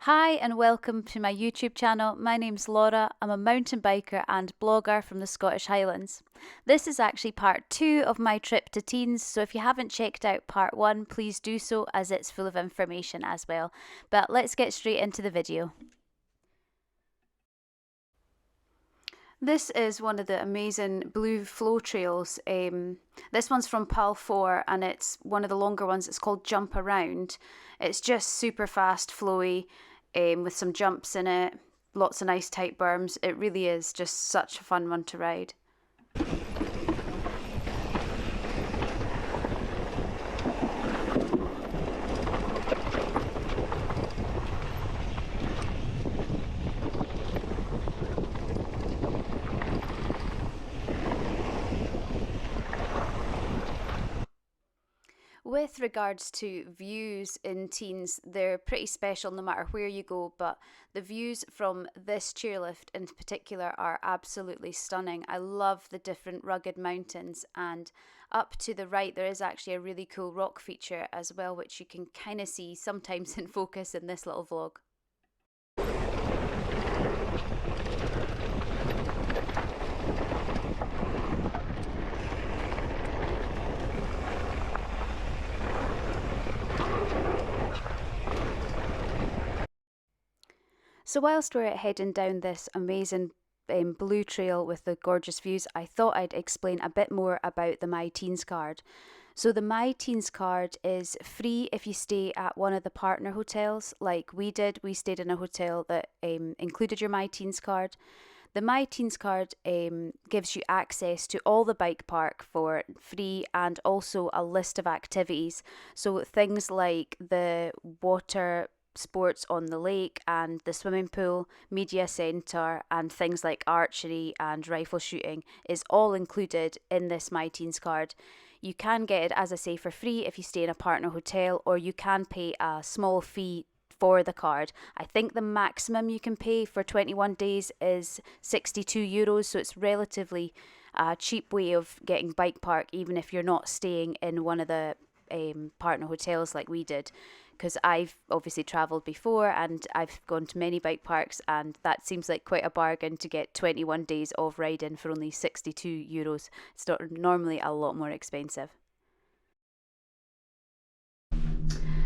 Hi and welcome to my YouTube channel. My name's Laura. I'm a mountain biker and blogger from the Scottish Highlands. This is actually part 2 of my trip to Tignes, so if you haven't checked out part 1, please do so as it's full of information as well. But let's get straight into the video. This is one of the amazing blue flow trails. This one's from PAL 4 and it's one of the longer ones. It's called Jumparound. It's just super fast, flowy, with some jumps in it, lots of nice tight berms. It really is just such a fun one to ride. With regards to views in Tignes, they're pretty special no matter where you go, but the views from this chairlift in particular are absolutely stunning. I love the different rugged mountains, and up to the right there is actually a really cool rock feature as well, which you can kind of see sometimes in focus in this little vlog. So whilst we're heading down this amazing blue trail with the gorgeous views, I thought I'd explain a bit more about the My Tignes card. So the My Tignes card is free if you stay at one of the partner hotels like we did. We stayed in a hotel that included your My Tignes card. The My Tignes card gives you access to all the bike park for free and also a list of activities. So things like the water sports on the lake and the swimming pool, media centre and things like archery and rifle shooting is all included in this My Tignes card. You can get it, as I say, for free if you stay in a partner hotel, or you can pay a small fee for the card. I think the maximum you can pay for 21 days is €62, so it's relatively a cheap way of getting bike park even if you're not staying in one of the partner hotels like we did, because I've obviously travelled before and I've gone to many bike parks, and that seems like quite a bargain to get 21 days of riding for only €62. It's not normally a lot more expensive.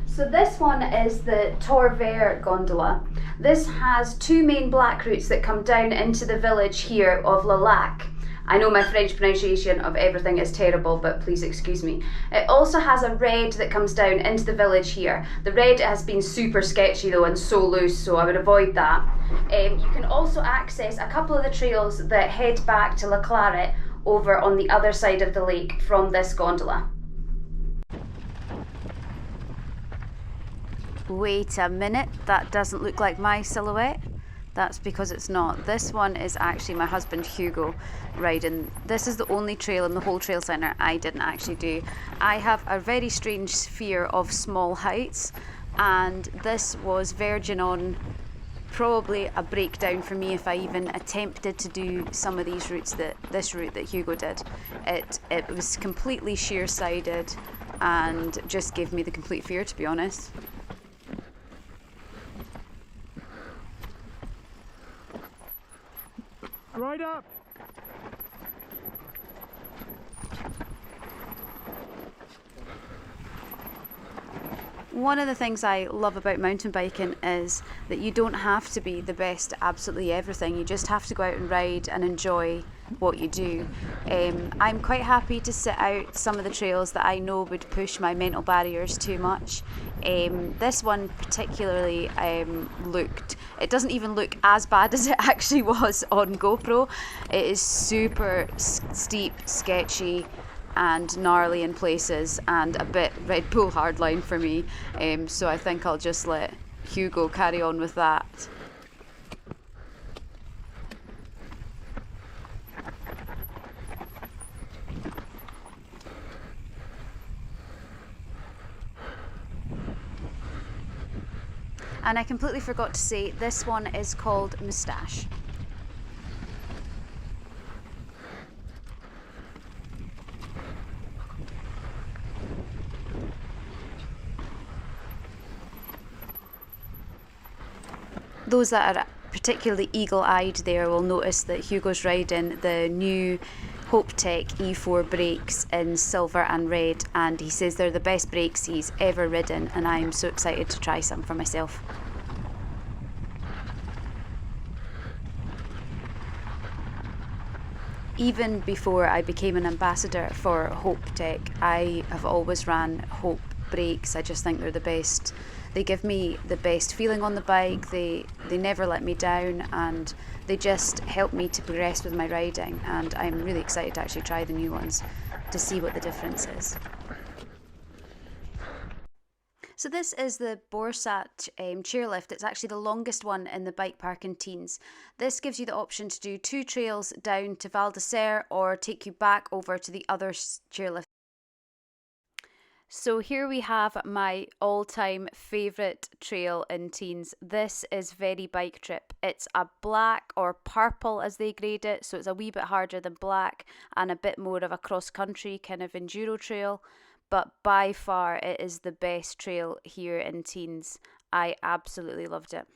So this one is the Toviere gondola. This has two main black routes that come down into the village here of Le Lac. I know my French pronunciation of everything is terrible, but please excuse me. It also has a red that comes down into the village here. The red has been super sketchy though and so loose, so I would avoid that. You can also access a couple of the trails that head back to La Claret over on the other side of the lake from this gondola. Wait a minute, that doesn't look like my silhouette. That's because it's not. This one is actually my husband Hugo riding. This is the only trail in the whole trail centre I didn't actually do. I have a very strange fear of small heights, and this was verging on probably a breakdown for me if I even attempted to do some of these routes, this route that Hugo did. It was completely sheer-sided and just gave me the complete fear, to be honest. Right up! One of the things I love about mountain biking is that you don't have to be the best at absolutely everything. You just have to go out and ride and enjoy what you do. I'm quite happy to sit out some of the trails that I know would push my mental barriers too much. This one particularly it doesn't even look as bad as it actually was on GoPro. It is super steep, sketchy and gnarly in places and a bit Red Bull hardline for me, so I think I'll just let Hugo carry on with that. And I completely forgot to say, this one is called Moustashe. Those that are particularly eagle-eyed there will notice that Hugo's riding the new Hope Tech E4 brakes in silver and red, and he says they're the best brakes he's ever ridden, and I'm so excited to try some for myself. Even before I became an ambassador for Hope Tech, I have always ran Hope brakes. I just think they're the best. They give me the best feeling on the bike, they never let me down, and they just help me to progress with my riding, and I'm really excited to actually try the new ones to see what the difference is. So this is the Borsat chairlift. It's actually the longest one in the bike park in Tignes. This gives you the option to do 2 trails down to Val d'Isère or take you back over to the other chairlift. So here we have my all-time favourite trail in Tignes. This is Very Bike Trip. It's a black or purple as they grade it, so it's a wee bit harder than black and a bit more of a cross-country kind of enduro trail. But by far it is the best trail here in Tignes. I absolutely loved it.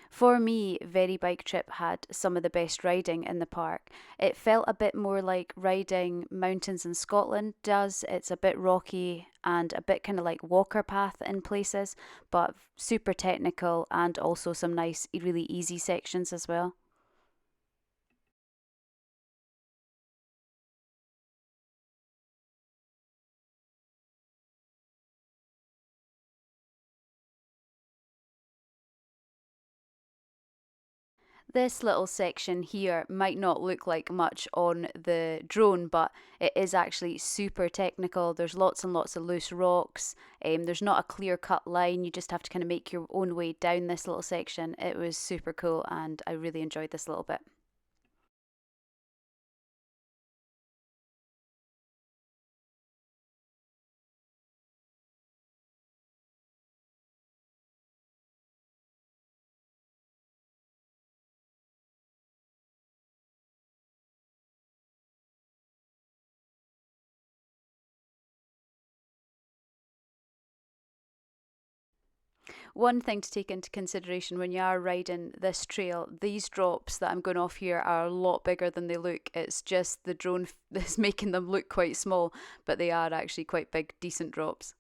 For me, Very Bike Trip had some of the best riding in the park. It felt a bit more like riding mountains in Scotland does. It's a bit rocky and a bit kind of like walker path in places, but super technical and also some nice, really easy sections as well. This little section here might not look like much on the drone, but it is actually super technical. There's lots and lots of loose rocks. There's not a clear cut line. You just have to kind of make your own way down this little section. It was super cool and I really enjoyed this little bit. One thing to take into consideration when you are riding this trail, these drops that I'm going off here are a lot bigger than they look. It's just the drone that's making them look quite small, but they are actually quite big, decent drops.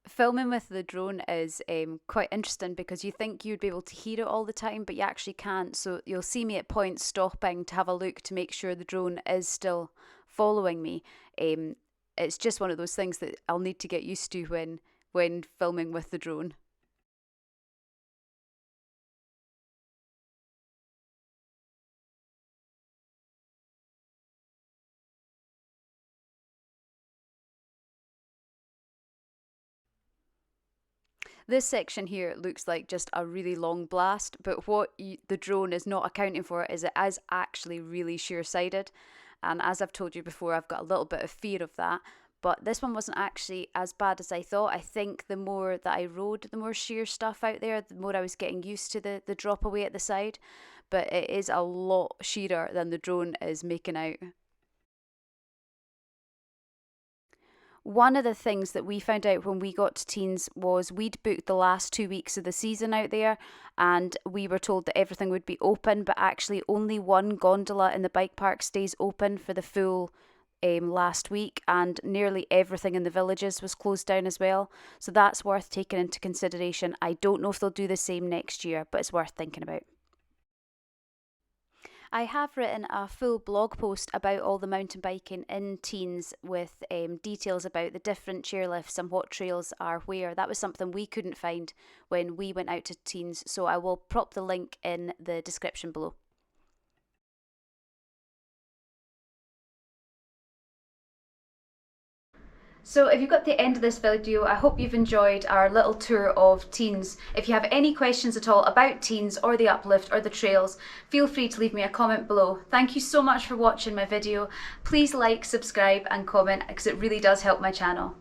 Filming with the drone is quite interesting because you think you'd be able to hear it all the time, but you actually can't. So you'll see me at points stopping to have a look to make sure the drone is still following me. It's just one of those things that I'll need to get used to when filming with the drone. This section here looks like just a really long blast, but the drone is not accounting for is it is actually really sheer-sided. And as I've told you before, I've got a little bit of fear of that. But this one wasn't actually as bad as I thought. I think the more that I rode, the more sheer stuff out there, the more I was getting used to the drop away at the side. But it is a lot sheerer than the drone is making out. One of the things that we found out when we got to Teens was we'd booked the last 2 weeks of the season out there, and we were told that everything would be open, but actually only one gondola in the bike park stays open for the full last week, and nearly everything in the villages was closed down as well. So that's worth taking into consideration. I don't know if they'll do the same next year, but it's worth thinking about. I have written a full blog post about all the mountain biking in Teens with details about the different chairlifts and what trails are where. That was something we couldn't find when we went out to Teens, so I will prop the link in the description below. So if you've got to the end of this video, I hope you've enjoyed our little tour of Tignes. If you have any questions at all about Tignes or the uplift or the trails, feel free to leave me a comment below. Thank you so much for watching my video. Please like, subscribe and comment because it really does help my channel.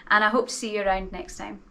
And I hope to see you around next time.